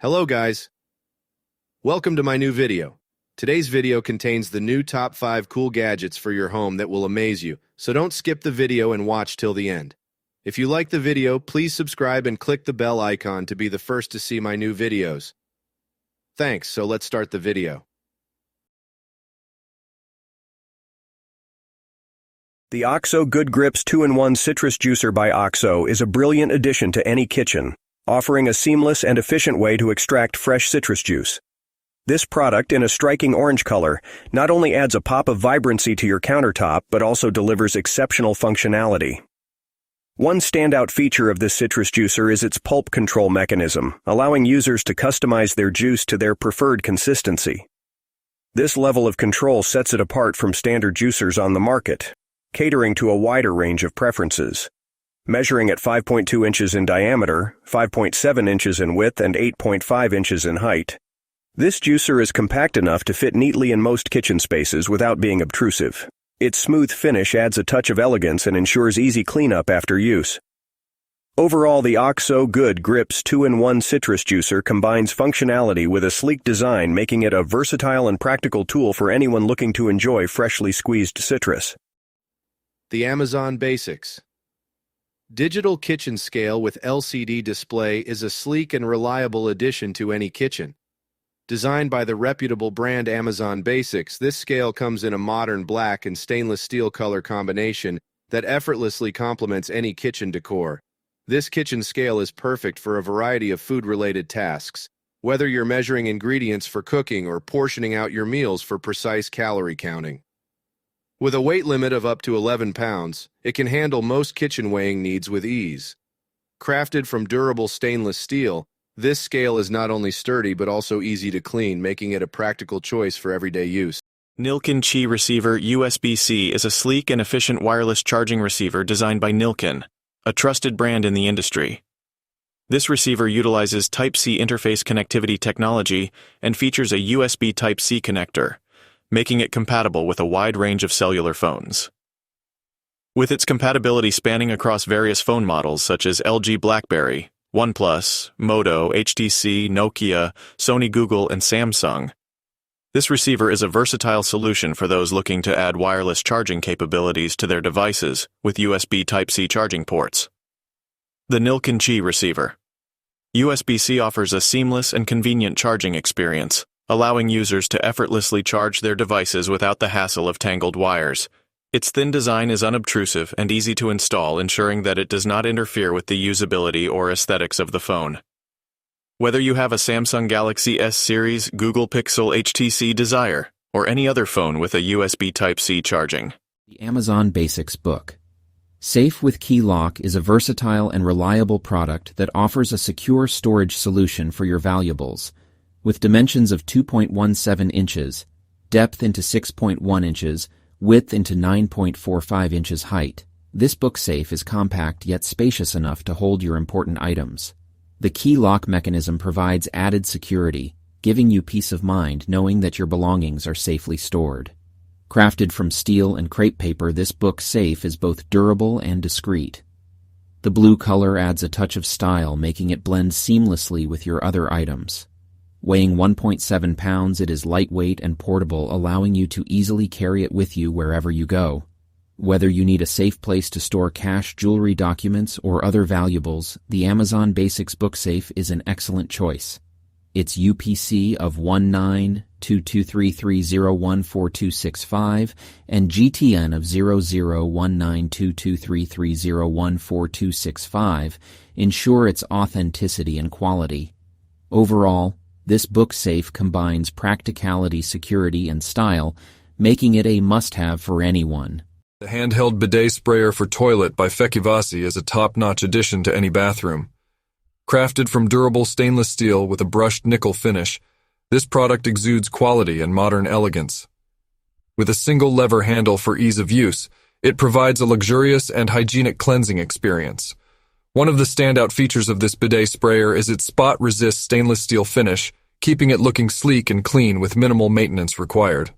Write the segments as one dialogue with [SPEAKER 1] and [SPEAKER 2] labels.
[SPEAKER 1] Hello guys, welcome to my new video. Today's video contains the new top 5 cool gadgets for your home that will amaze you, so don't skip the video and watch till the end. If you like the video, please subscribe and click the bell icon to be the first to see my new videos. Thanks, so let's start the video.
[SPEAKER 2] The OXO Good Grips 2-in-1 Citrus Juicer by OXO is a brilliant addition to any kitchen, offering a seamless and efficient way to extract fresh citrus juice. This product, in a striking orange color, not only adds a pop of vibrancy to your countertop but also delivers exceptional functionality. One standout feature of this citrus juicer is its pulp control mechanism, allowing users to customize their juice to their preferred consistency. This level of control sets it apart from standard juicers on the market, catering to a wider range of preferences. Measuring at 5.2 inches in diameter, 5.7 inches in width, and 8.5 inches in height, this juicer is compact enough to fit neatly in most kitchen spaces without being obtrusive. Its smooth finish adds a touch of elegance and ensures easy cleanup after use. Overall, the OXO Good Grips 2-in-1 Citrus Juicer combines functionality with a sleek design, making it a versatile and practical tool for anyone looking to enjoy freshly squeezed citrus.
[SPEAKER 1] The Amazon Basics Digital kitchen scale with LCD display is a sleek and reliable addition to any kitchen. Designed by the reputable brand Amazon Basics, this scale comes in a modern black and stainless steel color combination that effortlessly complements any kitchen decor. This kitchen scale is perfect for a variety of food-related tasks, whether you're measuring ingredients for cooking or portioning out your meals for precise calorie counting. With a weight limit of up to 11 pounds, it can handle most kitchen weighing needs with ease. Crafted from durable stainless steel, this scale is not only sturdy but also easy to clean, making it a practical choice for everyday use.
[SPEAKER 3] Nilkin Qi Receiver USB-C is a sleek and efficient wireless charging receiver designed by Nilkin, a trusted brand in the industry. This receiver utilizes Type-C interface connectivity technology and features a USB Type-C connector, making it compatible with a wide range of cellular phones. With its compatibility spanning across various phone models such as LG BlackBerry, OnePlus, Moto, HTC, Nokia, Sony, Google, and Samsung, this receiver is a versatile solution for those looking to add wireless charging capabilities to their devices with USB Type-C charging ports. The Nilkin Qi Receiver USB-C offers a seamless and convenient charging experience, allowing users to effortlessly charge their devices without the hassle of tangled wires. Its thin design is unobtrusive and easy to install, ensuring that it does not interfere with the usability or aesthetics of the phone. Whether you have a Samsung Galaxy S series, Google Pixel, HTC Desire, or any other phone with a USB Type-C charging.
[SPEAKER 4] The Amazon Basics book. Safe with Key Lock is a versatile and reliable product that offers a secure storage solution for your valuables. With dimensions of 2.17 inches, depth into 6.1 inches, width into 9.45 inches height, this book safe is compact yet spacious enough to hold your important items. The key lock mechanism provides added security, giving you peace of mind knowing that your belongings are safely stored. Crafted from steel and crepe paper, this book safe is both durable and discreet. The blue color adds a touch of style, making it blend seamlessly with your other items. Weighing 1.7 pounds, it is lightweight and portable, allowing you to easily carry it with you wherever you go. Whether you need a safe place to store cash, jewelry, documents, or other valuables, the Amazon Basics book safe is an excellent choice. Its UPC of 192233301425 and GTN of 00192233301425 ensure its authenticity and quality. Overall, this book safe combines practicality, security, and style, making it a must-have for anyone.
[SPEAKER 5] The handheld bidet sprayer for toilet by Fekivasi is a top-notch addition to any bathroom. Crafted from durable stainless steel with a brushed nickel finish, this product exudes quality and modern elegance. With a single lever handle for ease of use, it provides a luxurious and hygienic cleansing experience. One of the standout features of this bidet sprayer is its spot-resist stainless steel finish, keeping it looking sleek and clean with minimal maintenance required.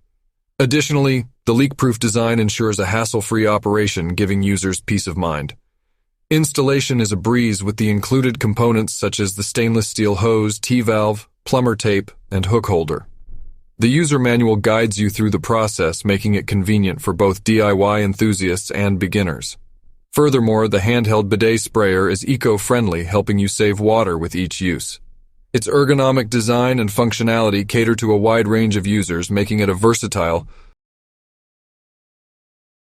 [SPEAKER 5] Additionally, the leak-proof design ensures a hassle-free operation, giving users peace of mind. Installation is a breeze with the included components such as the stainless steel hose, T-valve, plumber tape, and hook holder. The user manual guides you through the process, making it convenient for both DIY enthusiasts and beginners. Furthermore, the handheld bidet sprayer is eco-friendly, helping you save water with each use. Its ergonomic design and functionality cater to a wide range of users, making it a versatile,